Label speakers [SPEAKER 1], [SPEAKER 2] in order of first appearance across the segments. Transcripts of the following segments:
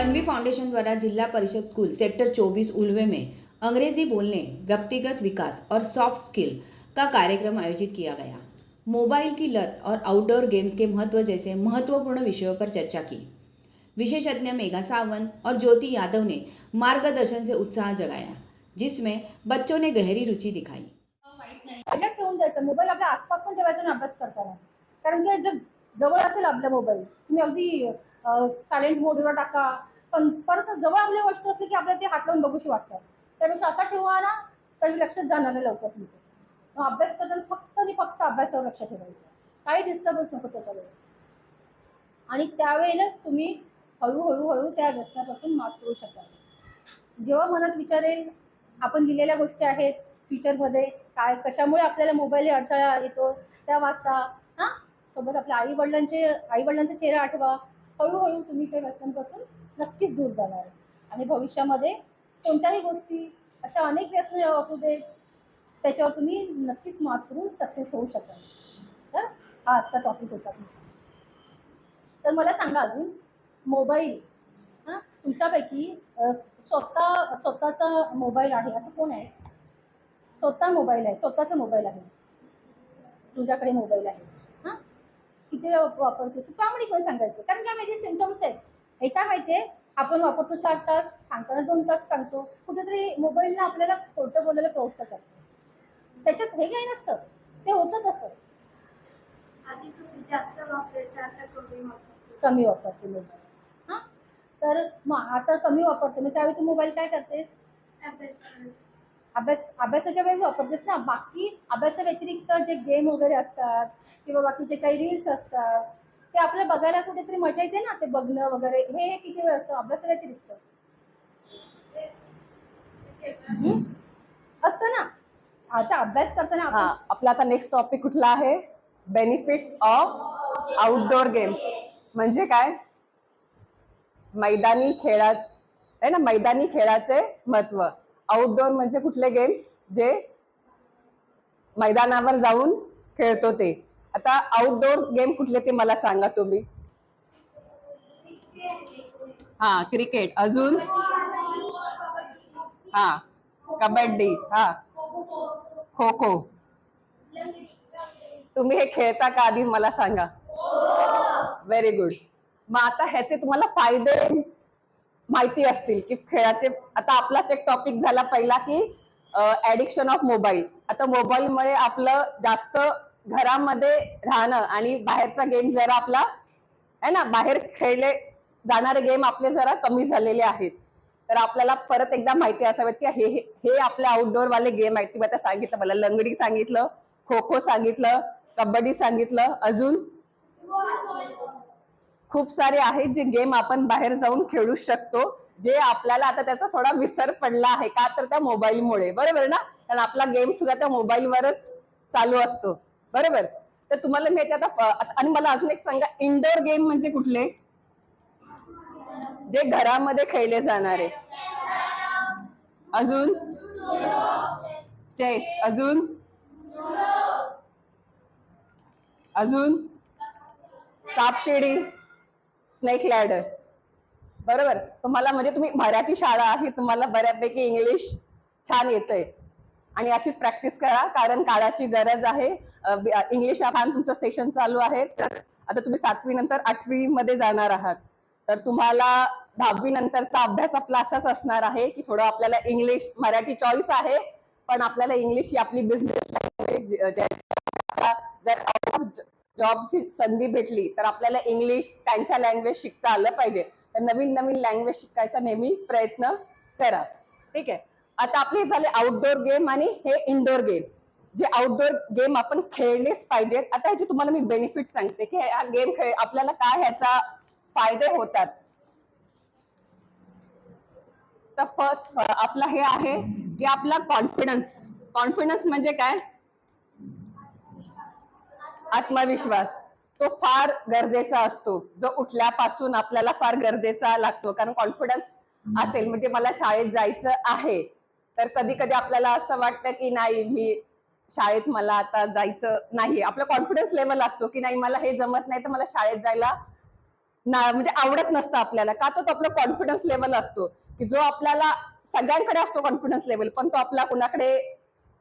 [SPEAKER 1] Tanvi foundation द्वारा जिला परिषद स्कूल सेक्टर 24 उल्वे में अंग्रेजी बोलने, व्यक्तिगत विकास और सॉफ्ट स्किल का कार्यक्रम आयोजित किया गया। मोबाइल की लत और आउटडोर गेम्स के महत्व जैसे महत्वपूर्ण विषयों पर चर्चा की। विशेषज्ञ मेघा सावंत और ज्योति यादव ने मार्गदर्शन से उत्साह जगाया, जिसमें बच्चों ने गहरी रुचि दिखाई।
[SPEAKER 2] अलग ठेवून द्यायचं, मोबाईल आपल्या आसपास पण ठेवायचा ना अभ्यास करताना, कारण की जर जवळ असेल आपला मोबाईल तुम्ही अगदी सायलेंट मोडवर टाका, पण परत जवळ आपली वस्तू असली की आपल्याला ते हात लावून बघूशी वाटतं. त्यापेक्षा असा ठेवा ना तरी लक्षात जाणार नाही लवकर तुमचं. मग अभ्यास करताना फक्त आणि फक्त अभ्यासावर लक्ष ठेवायचं, काही डिस्टर्बन्स नको त्याच्यावर. आणि त्यावेळेलाच तुम्ही हळूहळू त्या व्यसनापासून मात करू शकाल. जेव्हा मनात विचार येईल आपण दिलेल्या गोष्टी आहेत फ्युचरमध्ये काय कशामुळे आपल्याला मोबाईल अडथळा येतो त्या वाचता, हां सोबत आपल्या आईवडिलांचा चेहरा आठवा. हळूहळू तुम्ही त्या व्यसनापासून नक्कीच दूर जाणार आणि भविष्यामध्ये कोणत्याही गोष्टी अशा अनेक व्यसने असू देत त्याच्यावर तुम्ही नक्कीच मात करून सक्सेस होऊ शकाल. तर हा आजचा टॉपिक होता. तर मला सांगा अजून मोबाईल हां तुमच्यापैकी स्वतःचा मोबाईल आहे असं कोण आहे? स्वतः मोबाईल आहे, स्वतःचा मोबाईल आहे, तुझ्याकडे मोबाईल आहे, हां किती वेळा वापरतोस प्रामाणिकपणे सांगायचं. कारण काय माहिती सिम्पटम्स आहेत हे काय माहिती आहे, आपण वापरतो 4 तास, सांगताना 2 तास सांगतो, कुठेतरी मोबाईलनं आपल्याला खोटं बोलायला प्रवृत्त करतो. त्याच्यात हे काही नसतं, ते होतं तसं.
[SPEAKER 3] आधी तुम्ही जास्त वापरायचं, आता
[SPEAKER 2] कमी वापरते मोबाईल. हां तर मग आता कमी वापरते, मग त्यावेळी तू मोबाईल काय करतेस? अभ्यासाच्या वेळेस वापरतेस ना. बाकी अभ्यासा व्यतिरिक्त जे गेम वगैरे असतात किंवा बाकीचे काही रील्स असतात ते आपल्याला बघायला कुठेतरी मजा येते ना, ते बघणं वगैरे. हे किती वेळ असतं अभ्यासा व्यतिरिक्त असतं ना. आता अभ्यास करताना
[SPEAKER 4] आपला आता नेक्स्ट टॉपिक कुठला आहे? Benefits of outdoor games. म्हणजे काय? मैदानी खेळाच आहे ना, मैदानी खेळाचे महत्व. आउटडोर म्हणजे कुठले गेम्स जे मैदानावर जाऊन खेळतो ते. आता आउटडोर गेम कुठले ते मला सांगा तुम्ही. हा क्रिकेट, अजून हा कबड्डी, हा खो खो. तुम्ही हे खेळता का आधी मला सांगा. Very good. मग आता ह्याचे तुम्हाला फायदे माहिती असतील की खेळाचे. आता आपलाच एक टॉपिक झाला पहिला की ऍडिक्शन ऑफ मोबाईल. आता मोबाईलमुळे आपलं जास्त घरामध्ये राहणं आणि बाहेरचा गेम जरा आपला आहे ना, बाहेर खेळले जाणारे गेम आपले जरा कमी झालेले आहेत. तर आपल्याला परत एकदा माहिती असावेत की हे आपले आउटडोर वाले गेम आहेत. तुम्ही आता सांगितलं मला, लंगडी सांगितलं, खो खो सांगितलं, कबड्डी सांगितलं, अजून खूप सारे आहेत जे गेम आपण बाहेर जाऊन खेळू शकतो, जे आपल्याला आता त्याचा थोडा विसर पडला आहे का तर त्या मोबाईलमुळे. बरोबर ना, कारण आपला गेम सुद्धा त्या मोबाईलवरच चालू असतो. बरोबर. तर तुम्हाला मी आता आणि मला अजून एक सांगा, इंडोर गेम म्हणजे कुठले? जे घरामध्ये खेळले जाणारे. अजून चेस, अजून सापशिडी, स्नेक लॅडर. बरोबर. तुम्हाला म्हणजे तुम्ही मराठी शाळा आहे, तुम्हाला बऱ्यापैकी इंग्लिश छान येतंय आणि अशीच प्रॅक्टिस करा, कारण काळाची गरज आहे. इंग्लिश छान तुमचं सेशन चालू आहे. आता तुम्ही 7वी नंतर 8वी मध्ये जाणार आहात, तर तुम्हाला 10वी नंतरचा अभ्यास आपला असाच असणार आहे की थोडं आपल्याला इंग्लिश, मराठी चॉईस आहे पण आपल्याला इंग्लिश ही आपली बिझनेस लँग्वेज. जर जॉबची संधी भेटली तर आपल्याला इंग्लिश त्यांच्या लँग्वेज शिकता आलं पाहिजे. तर नवीन नवीन लँग्वेज शिकायचा नेहमी प्रयत्न करा. ठीक आहे. आता आपले झाले आउटडोर गेम आणि हे इनडोर गेम. जे आउटडोर गेम आपण खेळलेच पाहिजेत. आता ह्याचे तुम्हाला मी बेनिफिट सांगते की हा गेम खेळ आपल्याला काय ह्याचा फायदे होतात. तर फर्स्ट आपला हे आहे की आपला कॉन्फिडन्स म्हणजे काय? आत्मविश्वास. तो फार गरजेचा असतो, जो उठल्यापासून आपल्याला फार गरजेचा लागतो. कारण कॉन्फिडन्स असेल म्हणजे मला शाळेत जायचं आहे, तर कधी कधी आपल्याला असं वाटतं की नाही, मी शाळेत मला आता जायचं नाही. आपला कॉन्फिडन्स लेवल असतो की नाही, मला हे जमत नाही तर मला शाळेत जायला म्हणजे आवडत नसतं आपल्याला का, तो आपला कॉन्फिडन्स लेवल असतो की जो आपल्याला सगळ्यांकडे असतो कॉन्फिडन्स लेवल, पण तो आपला कुणाकडे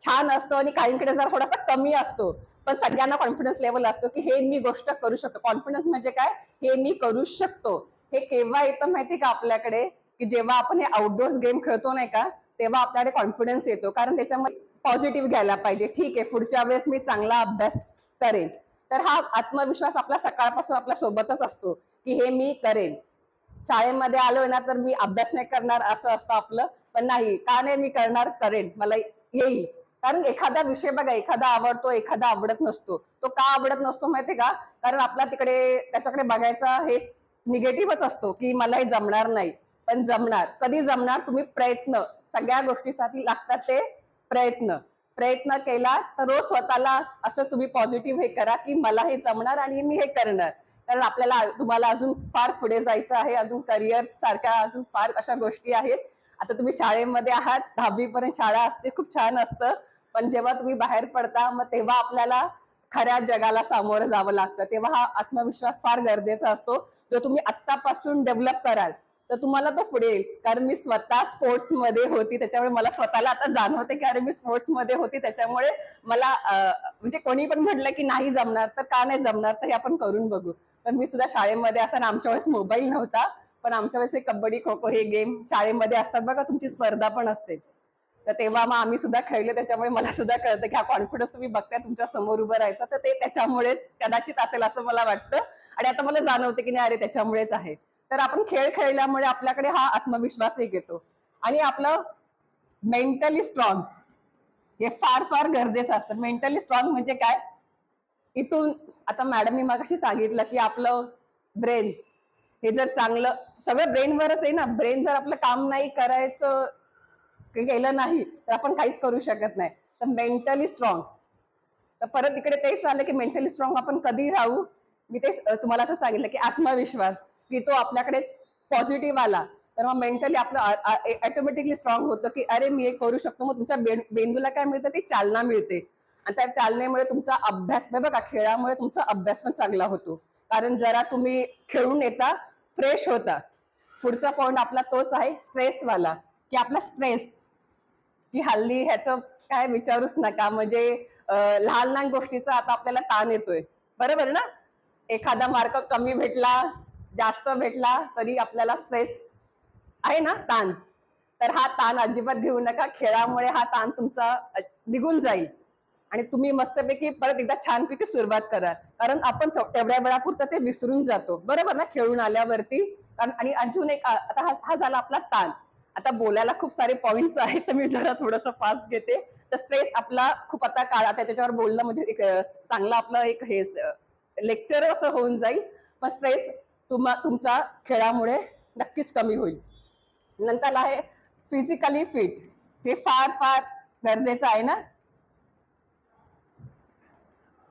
[SPEAKER 4] छान असतो आणि काहींकडे जर थोडासा कमी असतो. पण सगळ्यांना कॉन्फिडन्स लेवल असतो की हे मी गोष्ट करू शकतो. कॉन्फिडन्स म्हणजे काय, हे मी करू शकतो. हे केव्हा येतं माहिती का आपल्याकडे, की जेव्हा आपण हे आउटडोर्स गेम खेळतो नाही का, तेव्हा आपल्याकडे कॉन्फिडन्स येतो. कारण त्याच्यामध्ये पॉझिटिव्ह घ्यायला पाहिजे. ठीक आहे, पुढच्या वेळेस मी चांगला अभ्यास करेन. तर हा आत्मविश्वास आपला सकाळपासून आपल्या सोबतच असतो की हे मी करेन. शाळेमध्ये आलोय ना तर मी अभ्यास नाही करणार असं असतं आपलं, पण नाही, का नाही मी करणार, करेन, मला येईल. कारण एखादा विषय बघा, एखादा आवडतो एखादा आवडत नसतो. तो का आवडत नसतो माहितीये का, कारण आपला तिकडे त्याच्याकडे बघायचा हेच निगेटिव्हच असतो की मला हे जमणार नाही. पण जमणार, कधी जमणार, तुम्ही प्रयत्न, सगळ्या गोष्टीसाठी लागतात ते प्रयत्न. प्रयत्न केला तर रोज स्वतःला असं तुम्ही पॉझिटिव्ह हे करा की मला हे जमणार आणि मी हे करणार. कारण आपल्याला तुम्हाला अजून फार पुढे जायचं आहे, अजून करिअर सारख्या अजून फार अशा गोष्टी आहेत. आता तुम्ही शाळेमध्ये आहात, 10वी पर्यंत शाळा असते, खूप छान असतं. पण जेव्हा तुम्ही बाहेर पडता मग तेव्हा आपल्याला खऱ्या जगाला सामोरं जावं लागतं. तेव्हा हा आत्मविश्वास फार गरजेचा असतो, जो तुम्ही आत्तापासून डेव्हलप कराल तर तुम्हाला तो पुढे येईल. कारण मी स्वतः स्पोर्ट्स मध्ये होती, त्याच्यामुळे मला स्वतःला आता जाणवते की अरे मी स्पोर्ट्स मध्ये होती, त्याच्यामुळे मला म्हणजे कोणी पण म्हटलं की नाही जमणार तर का नाही जमणार, तर हे आपण करून बघू. तर मी सुद्धा शाळेमध्ये असताना, आमच्या वेळेस मोबाईल नव्हता, पण आमच्या वेळेस हे कबड्डी खो खो हे गेम शाळेमध्ये असतात बघा, तुमची स्पर्धा पण असते. तर तेव्हा मग आम्ही सुद्धा खेळले, त्याच्यामुळे मला सुद्धा कळतं की हा कॉन्फिडन्स तुम्ही बघताय तुमच्या समोर उभं राहायचं, तर ते त्याच्यामुळेच कदाचित असेल असं मला वाटतं. आणि आता मला जाणवते की नाही, अरे त्याच्यामुळेच आहे. तर आपण खेळ खेळल्यामुळे आपल्याकडे हा आत्मविश्वास एक येतो. आणि आपलं मेंटली स्ट्रॉंग हे फार फार गरजेचं असतं. मेंटली स्ट्रॉंग म्हणजे काय, इथून आता मॅडमनी मगाशी सांगितलं की आपलं ब्रेन हे जर चांगलं, सगळं ब्रेनवरच आहे ना. ब्रेन जर आपलं काम नाही करायचं केलं नाही तर आपण काहीच करू शकत नाही. तर मेंटली स्ट्रॉंग, तर परत इकडे तेच आलं की मेंटली स्ट्रॉंग आपण कधी राहू. मी तेच तुम्हाला आता सांगितलं की आत्मविश्वास, की तो आपल्याकडे पॉझिटिव्ह आला तर मग मेंटली आपलं ऑटोमॅटिकली स्ट्रॉंग होतं की अरे मी हे करू शकतो. मग तुमच्या मेंदूला काय मिळतं, ती चालना मिळते. आणि त्या चालनेमुळे तुमचा अभ्यास, बघा खेळामुळे तुमचा अभ्यास पण चांगला होतो. कारण जरा तुम्ही खेळून येता, फ्रेश होता. पुढचा पॉइंट आपला तोच आहे स्ट्रेसवाला, की आपला स्ट्रेस, की हल्ली ह्याचं काय विचारूच नका. म्हणजे लहान लहान गोष्टीचा आता आपल्याला ताण येतोय, बरोबर ना. एखादा मार्क कमी भेटला, जास्त भेटला तरी आपल्याला स्ट्रेस आहे ना, ताण. तर हा ताण अजिबात घेऊ नका. खेळामुळे हा ताण तुमचा निघून जाईल आणि तुम्ही मस्तपैकी परत एकदा छानपैकी सुरुवात करा. कारण आपण तेवढ्या वेळापुरतं ते विसरून जातो, बरोबर ना, खेळून आल्यावरती. आणि अजून एक आता हा झाला आपला ताण. आता बोलायला खूप सारे पॉइंट्स आहेत, तर मी जरा थोडंसं फास्ट घेते. तर स्ट्रेस आपला खूप आता काळ, आता त्याच्यावर बोलणं म्हणजे एक चांगलं आपलं एक हे लेक्चर असं होऊन जाईल. पण स्ट्रेस तुमचा खेळामुळे नक्कीच कमी होईल. नंतर आहे फिजिकली फिट, हे फार फार गरजेचं आहे ना.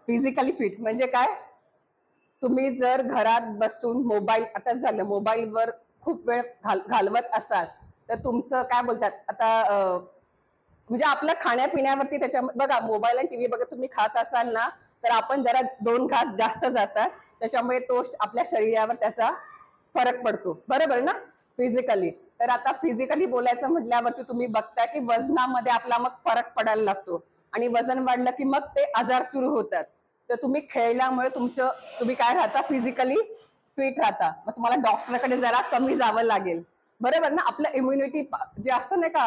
[SPEAKER 4] फिजिकली फिट म्हणजे काय, तुम्ही जर घरात बसून मोबाईल, आता झालं मोबाईलवर खूप वेळ घालवत असाल तर तुमचं काय बोलतात आता म्हणजे आपल्या खाण्यापिण्यावरती, त्याच्या बघा मोबाईल आणि टीव्ही बघत तुम्ही खात असाल ना, तर आपण जरा 2 घास जास्त जातात, त्याच्यामुळे तो आपल्या शरीरावर त्याचा फरक पडतो, बरोबर ना, फिजिकली. तर आता फिजिकली बोलायचं म्हटल्यावरती तुम्ही बघता की वजनामध्ये आपला मग फरक पडायला लागतो आणि वजन वाढलं की मग ते आजार सुरू होतात. तर तुम्ही खेळल्यामुळे तुम्ही काय राहता, फिजिकली फिट राहता. मग तुम्हाला डॉक्टरकडे जरा कमी जावं लागेल, बरोबर ना. आपलं इम्युनिटी जे असतं नाही का,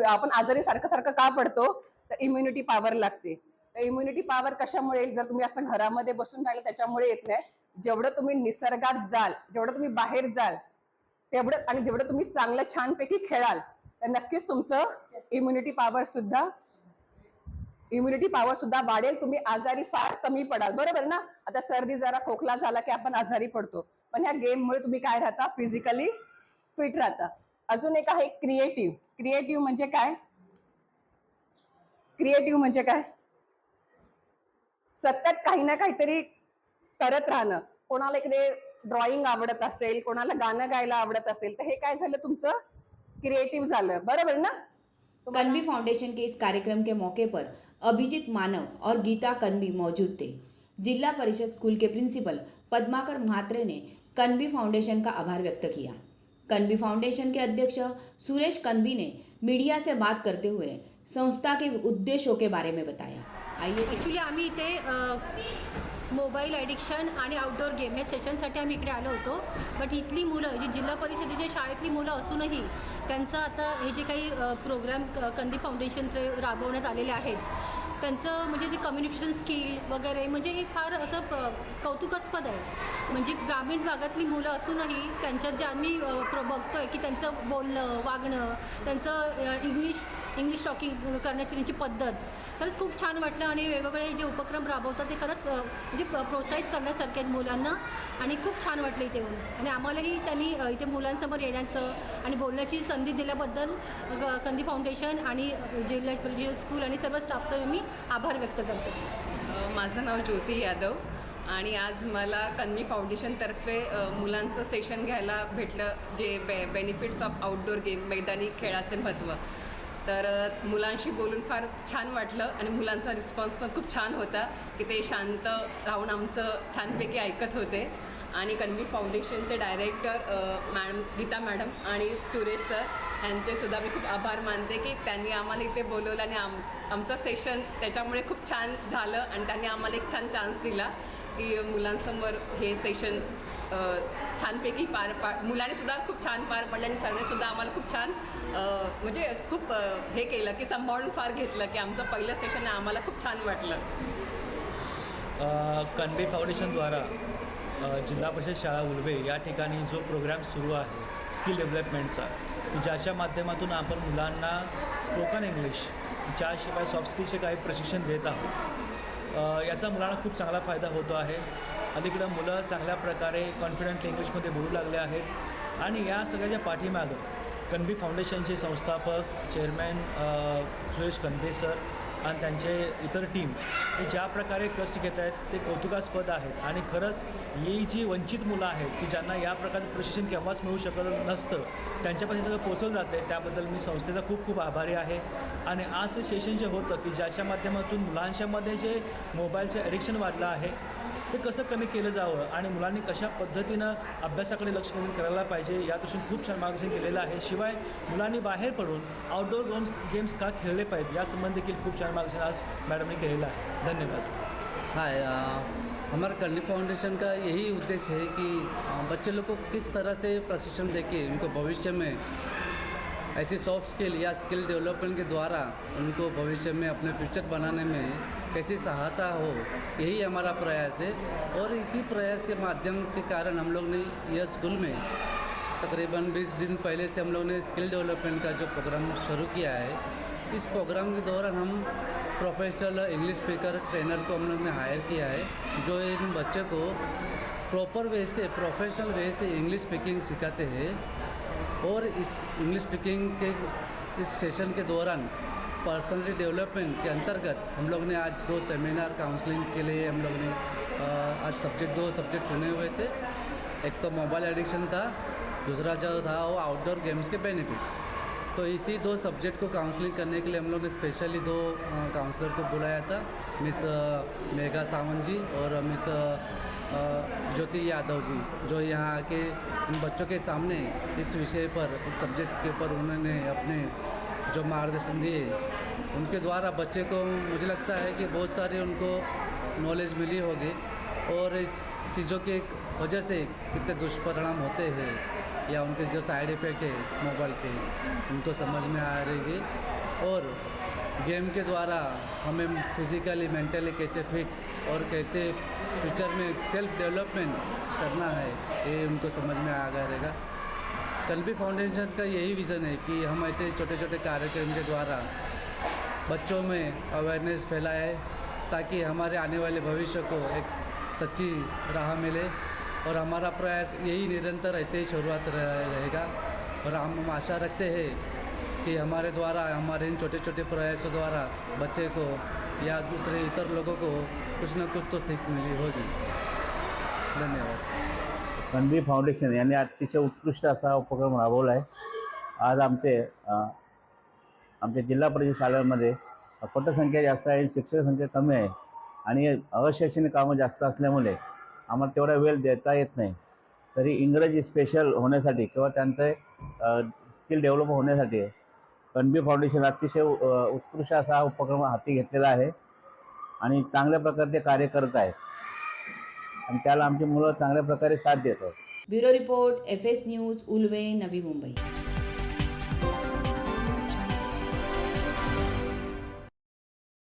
[SPEAKER 4] आपण आजारी सारखं सारखं का पडतो, तर इम्युनिटी पॉवर लागते. तर इम्युनिटी पॉवर कशामुळे येईल, जर तुम्ही असं घरामध्ये बसून राहिलं त्याच्यामुळे येत नाही. जेवढं तुम्ही निसर्गात जाल, जेवढं तुम्ही बाहेर जाल तेवढं, आणि जेवढं तुम्ही चांगलं छानपैकी खेळाल तर नक्कीच तुमचं इम्युनिटी पॉवर सुद्धा वाढेल. तुम्ही आजारी फार कमी पडाल, बरोबर ना. आता सर्दी जरा खोकला झाला की आपण आजारी पडतो, पण ह्या गेममुळे तुम्ही काय राहता, फिजिकली फिट राहता. अजून एक आहे क्रिएटिव्ह. क्रिएटिव्ह म्हणजे काय, क्रिएटिव्ह म्हणजे काय, सतत काही ना काहीतरी करत राहणं. कोणाला इकडे ड्रॉइंग आवडत असेल, कोणाला गाणं गायला आवडत असेल, तर हे काय झालं, तुमचं क्रिएटिव्ह झालं, बरोबर ना.
[SPEAKER 1] कनवी फाउंडेशन के इस कार्यक्रम के मौके पर अभिजीत मानव और गीता कनवी मौजूद थे। जिला परिषद स्कूल के प्रिंसिपल पद्माकर म्हात्रे ने कनबी फाउंडेशन का आभार व्यक्त किया। कनबी फाउंडेशन के अध्यक्ष सुरेश कनबी ने मीडिया से बात करते हुए संस्था के उद्देश्यों के बारे में बताया। आइए
[SPEAKER 5] ॲक्च्युली आम्ही इथे मोबाईल ॲडिक्शन आणि आउटडोअर गेम हे सेशनसाठी आम्ही इकडे आलो होतो. बट इथली मुलं जी जिल्हा परिषदेच्या शाळेतली मुलं असूनही त्यांचं आता हे जे काही प्रोग्राम कंदी फाउंडेशनचे राबवण्यात आलेले आहेत, त्यांचं म्हणजे जे कम्युनिकेशन स्किल वगैरे म्हणजे हे फार असं कौतुकास्पद आहे. म्हणजे ग्रामीण भागातली मुलं असूनही त्यांच्यात जे आम्ही बघतोय की त्यांचं बोलणं वागणं, त्यांचं इंग्लिश टॉकिंग करण्याची त्यांची पद्धत खरंच खूप छान वाटलं. आणि वेगवेगळे जे उपक्रम राबवतात ते खरंच म्हणजे प्रोत्साहित करण्यासारखे आहेत मुलांना, आणि खूप छान वाटलं इथे येऊन. आणि आम्हालाही त्यांनी इथे मुलांसमोर येण्याचं आणि बोलण्याची संधी दिल्याबद्दल कंदी फाउंडेशन आणि जिल्हा परिषद स्कूल आणि सर्व स्टाफचं मी आभार व्यक्त करते.
[SPEAKER 6] माझं नाव ज्योती यादव आणि आज मला कन्वी फाउंडेशनतर्फे मुलांचं सेशन घ्यायला भेटलं, जे बेनिफिट्स ऑफ आउटडोअर गेम, मैदानी खेळाचे महत्त्व. तर मुलांशी बोलून फार छान वाटलं आणि मुलांचा रिस्पॉन्स पण खूप छान होता की ते शांत राहून आमचं छानपैकी ऐकत होते. आणि कन्वी फाउंडेशनचे डायरेक्टर गीता मॅडम आणि सुरेश सर यांचेसुद्धा मी खूप आभार मानते की त्यांनी आम्हाला इथे बोलवलं आणि आमचं सेशन त्याच्यामुळे खूप छान झालं. आणि त्यांनी आम्हाला एक छान चान्स दिला की मुलांसमोर हे सेशन छानपैकी मुलांनीसुद्धा खूप छान पार पडलं आणि सरनेसुद्धा आम्हाला खूप छान म्हणजे खूप हे केलं की सांभाळून फार घेतलं की आमचं पहिलं सेशन आम्हाला खूप छान वाटलं.
[SPEAKER 7] कन्वी फाउंडेशनद्वारा जिल्हा परिषद शाळा उलवे या ठिकाणी जो प्रोग्राम सुरू आहे स्किल डेव्हलपमेंटचा, की ज्याच्या माध्यमातून आपण मुलांना स्पोकन इंग्लिश ज्याशिवाय सॉफ्ट स्किलचे काही प्रशिक्षण देत आहोत, याचा मुलांना खूप चांगला फायदा होतो आहे. अलीकडं मुलं चांगल्या प्रकारे कॉन्फिडंटली इंग्लिशमध्ये बोलू लागले आहेत. आणि या सगळ्याच्या पाठीमागं कन्वी फाउंडेशनचे संस्थापक चेअरमॅन सुरेश कनबे सर आणि त्यांचे इतर टीम हे ज्या प्रकारे कष्ट घेत आहेत ते कौतुकास्पद आहेत. आणि खरंच ही जी वंचित मुलं आहेत की ज्यांना या प्रकारचं प्रशिक्षण केव्हाच मिळू शकलं नसतं, त्यांच्यापाशी सगळं पोचवलं जातं आहे, त्याबद्दल मी संस्थेचा खूप खूप आभारी आहे. आणि आज हे सेशन जे होतं की ज्याच्या माध्यमातून मुलांच्यामध्ये जे मोबाईलचं ॲडिक्शन वाढलं आहे ते कसं कमी केलं जावं आणि मुलांनी कशा पद्धतीनं अभ्यासाकडे लक्ष केंद्रित करायला पाहिजे या दृष्टीने खूप छान मार्गदर्शन केलेलं आहे. शिवाय मुलांनी बाहेर पडून आउटडोअर गेम्स का खेळले पाहिजेत यासंबंधी देखील खूप छान मार्गदर्शन आज मॅडमने केलेलं आहे. धन्यवाद.
[SPEAKER 8] हाय, हमारा कन्वी फाउंडेशन का यही उद्देश्य है कि बच्चे लोग को किस तरह से प्रशिक्षण देके उनको भविष्य में ऐसी सॉफ्ट स्किल या स्किल डेवलपमेंट के द्वारा उनको भविष्य में अपने फ्यूचर बनाने में कैसी सहायता हो, यही हमारा प्रयास है. और इसी प्रयास के माध्यम के कारण हम लोग ने यह स्कूल में तकरीबन 20 दिन पहले से हम लोग ने स्किल डेवलपमेंट का जो प्रोग्राम शुरू किया है. इस प्रोग्राम के दौरान हम प्रोफेशनल इंग्लिश स्पीकर ट्रेनर को हम लोग ने हायर किया है, जो इन बच्चे को प्रॉपर वे से प्रोफेशनल वे से इंग्लिश स्पीकिंग सिखाते हैं. और इस इंग्लिश स्पीकिंग के इस सेशन के दौरान पर्सनलिटी डेवलपमेंट के अंतर्गत हम लोग ने आज 2 सेमिनार काउंसलिंग के लिए हम लोग ने आज 2 सब्जेक्ट चुने हुए थे. एक तो मोबाइल एडिक्शन था, दूसरा जो था वो आउटडोर गेम्स के बेनिफिट. तो इसी 2 सब्जेक्ट को काउंसलिंग करने के लिए हम लोग ने स्पेशली 2 काउंसलर को बुलाया था, मिस मेघा सावंत जी और मिस ज्योति यादव जी, जो यहाँ आके इन बच्चों के सामने इस विषय पर, इस सब्जेक्ट के ऊपर उन्होंने अपने जो मार्गदर्शन दिए, उनके द्वारा बच्चे को मुझे लगता है कि बहुत सारे उनको नॉलेज मिली होगी. और इस चीज़ों की वजह से कितने दुष्परिणाम होते हैं या उनके जो साइड इफ़ेक्ट है मोबाइल के, उनको समझ में आ रही है. और गेम के द्वारा हमें फिज़िकली मेंटली कैसे फिट और कैसे फ्यूचर में सेल्फ डेवलपमेंट करना है, ये उनको समझ में आ गया रहेगा. कन्वी फाउंडेशन का यही विज़न है कि हम ऐसे छोटे छोटे कार्यक्रम के द्वारा बच्चों में अवेयरनेस फैलाएं, ताकि हमारे आने वाले भविष्य को एक सच्ची राह मिले. और हमारा प्रयास यही निरंतर ऐसे ही शुरुआत रहेगा. और हम आशा रखते हैं कि हमारे द्वारा, हमारे इन छोटे छोटे प्रयासों द्वारा बच्चे को या दूसरे इतर लोगों को कुछ ना कुछ तो सीख मिली होगी. धन्यवाद.
[SPEAKER 9] कन्वी फाउंडेशन यांनी अतिशय उत्कृष्ट असा उपक्रम राबवला आहे. आज आमच्या जिल्हा परिषद शाळांमध्ये पटसंख्या जास्त आहे, शिक्षक संख्या कमी आहे आणि अशैक्षणिक कामं जास्त असल्यामुळे आम्हाला तेवढा वेळ देता येत नाही. तरी इंग्रजी स्पेशल होण्यासाठी किंवा त्यांचं स्किल डेव्हलप होण्यासाठी कणबी फाउंडेशन अतिशय उत्कृष्ट असा हा उपक्रम हाती घेतलेला आहे आणि चांगल्या प्रकारे ते कार्य करत आहेत आणि त्याला आमची मुलं चांगल्या प्रकारे साथ देत आहेत.
[SPEAKER 1] Bureau report, FS news, Ulwe, Navi Mumbai.